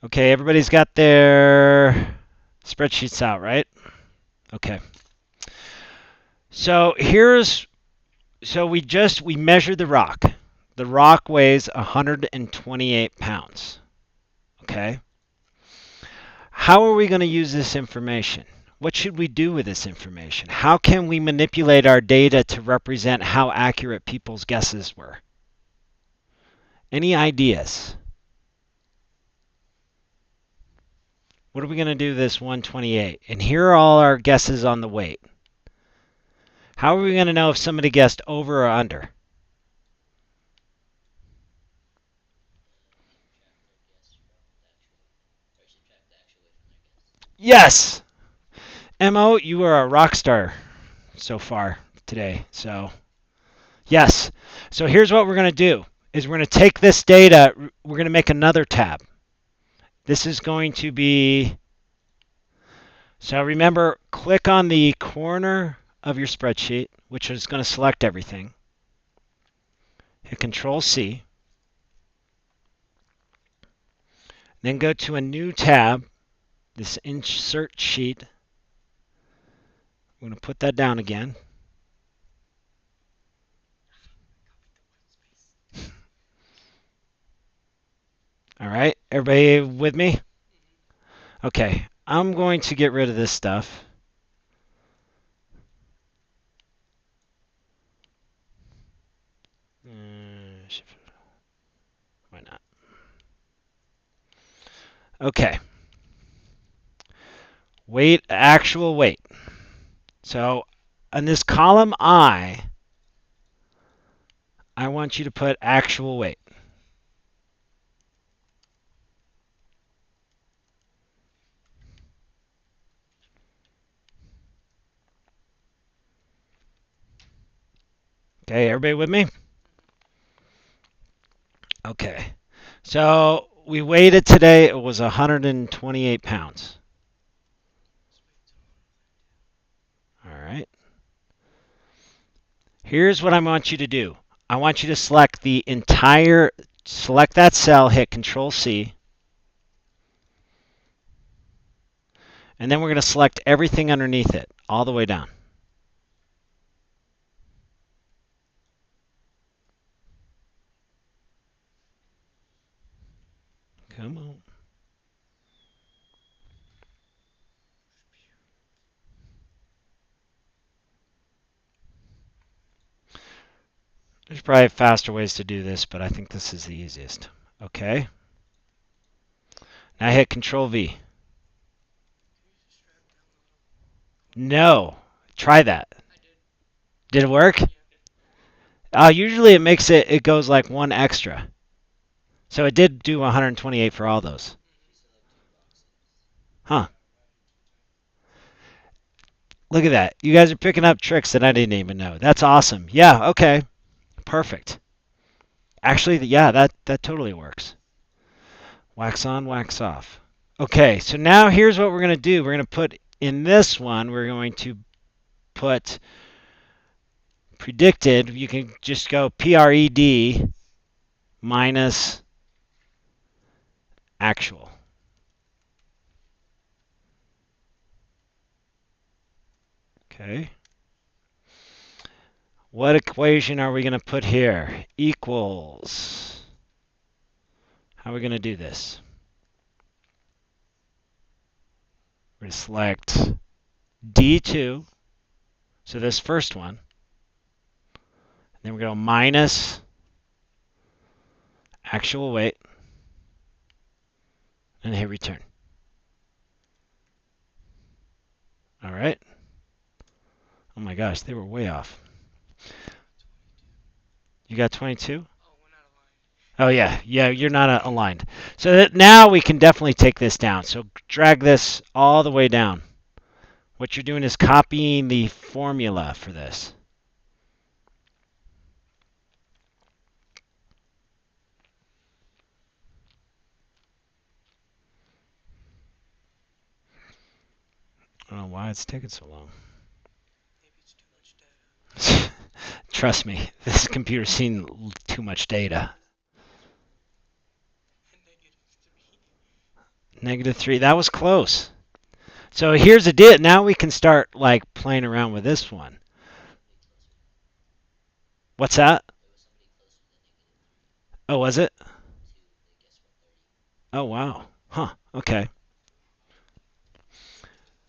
Okay, everybody's got their spreadsheets out, right? Okay. So we measured the rock. The rock weighs 128 pounds. Okay. How are we going to use this information? What should we do with this information? How can we manipulate our data to represent how accurate people's guesses were? Any ideas? What are we going to do with this 128? And here are all our guesses on the weight. How are we going to know if somebody guessed over or under? Yes! Mo, you are a rock star so far today. So, yes. So here's what we're going to do is we're going to take this data, we're going to make another tab. This is going to be, so remember, click on the corner of your spreadsheet, which is going to select everything. Hit Control C. Then go to a new tab, this Insert Sheet. I'm going to put that down again. All right, everybody with me? Okay, I'm going to get rid of this stuff. Why not? Okay. Weight, actual weight. So in this column I want you to put actual weight. Okay, everybody with me? Okay. So we weighed it today. It was 128 pounds. All right. Here's what I want you to do. I want you to select select that cell, hit Control C. And then we're going to select everything underneath it, all the way down. Come on. There's probably faster ways to do this, but I think this is the easiest. Okay. Now hit Control V. No. Try that. Did it work? Usually it goes like one extra. So it did do 128 for all those. Huh. Look at that. You guys are picking up tricks that I didn't even know. That's awesome. Yeah, okay. Perfect. Actually, yeah, that totally works. Wax on, wax off. Okay, so now here's what we're going to do. We're going to put in this one, we're going to put predicted. You can just go PRED minus actual. Okay. What equation are we going to put here? Equals. How are we going to do this? We're going to select D2, so this first one. And then we're going to go minus actual weight, and hit return. All right. Oh my gosh, they were way off. You got 22? Oh yeah, you're not aligned. So that now we can definitely take this down. So drag this all the way down. What you're doing is copying the formula for this. I don't know why it's taking so long. Maybe it's too much data. Trust me, this computer's seen too much data. -3. That was close. So here's the deal. Now we can start like playing around with this one. What's that? Oh, was it? Oh, wow. Huh. Okay.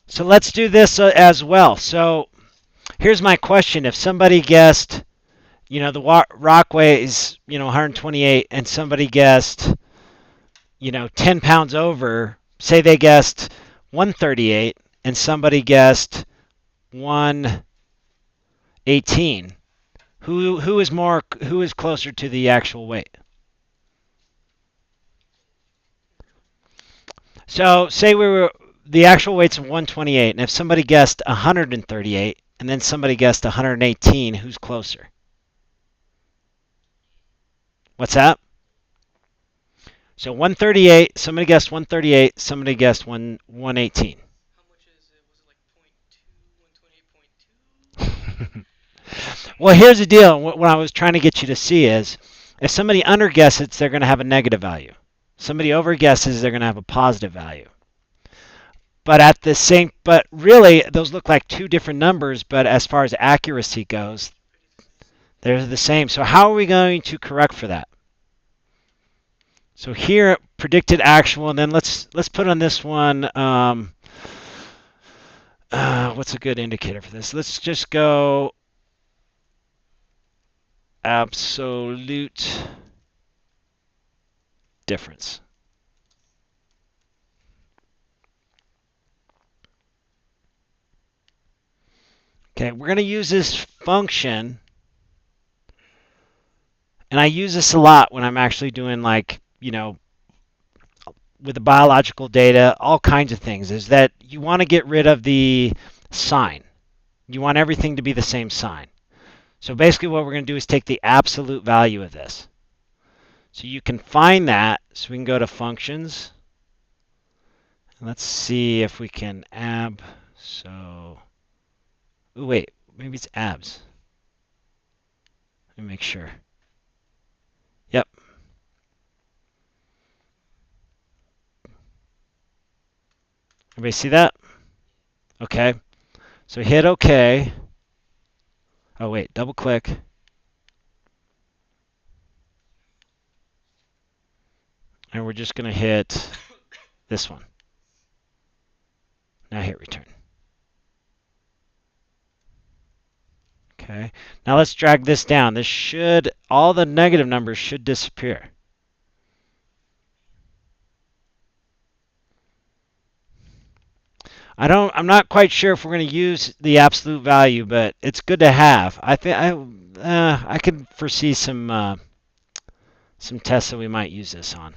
So let's do this as well. So here's my question. If somebody guessed, the rock weighs, 128, and somebody guessed, 10 pounds over, say they guessed 138, and somebody guessed 118, who is closer to the actual weight? So say the actual weight's 128, and if somebody guessed 138, and then somebody guessed 118, who's closer? What's that? So 138, somebody guessed 138, somebody guessed 118. How much is it? Was it like point 2, 128.2? Well, here's the deal. What I was trying to get you to see is if somebody underguesses, they're going to have a negative value. Somebody overguesses, they're going to have a positive value. But really, those look like two different numbers, but as far as accuracy goes, they're the same. So how are we going to correct for that? So here, predicted actual, and then let's put on this one, what's a good indicator for this? Let's just go absolute difference. Okay, we're going to use this function, and I use this a lot when I'm actually doing with the biological data, all kinds of things, is that you want to get rid of the sign. You want everything to be the same sign. So basically what we're going to do is take the absolute value of this. So you can find that. So we can go to functions. Let's see if we can ooh, wait, maybe it's abs. Let me make sure. Yep. Everybody see that? Okay. So hit OK. Oh, wait, double click. And we're just going to hit this one. Now hit return. Okay. Now let's drag this down. All the negative numbers should disappear. I'm not quite sure if we're going to use the absolute value, but it's good to have. I think I could foresee some tests that we might use this on.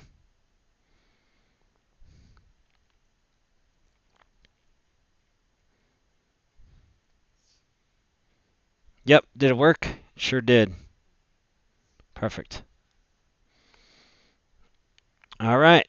Yep, did it work? Sure did. Perfect. All right.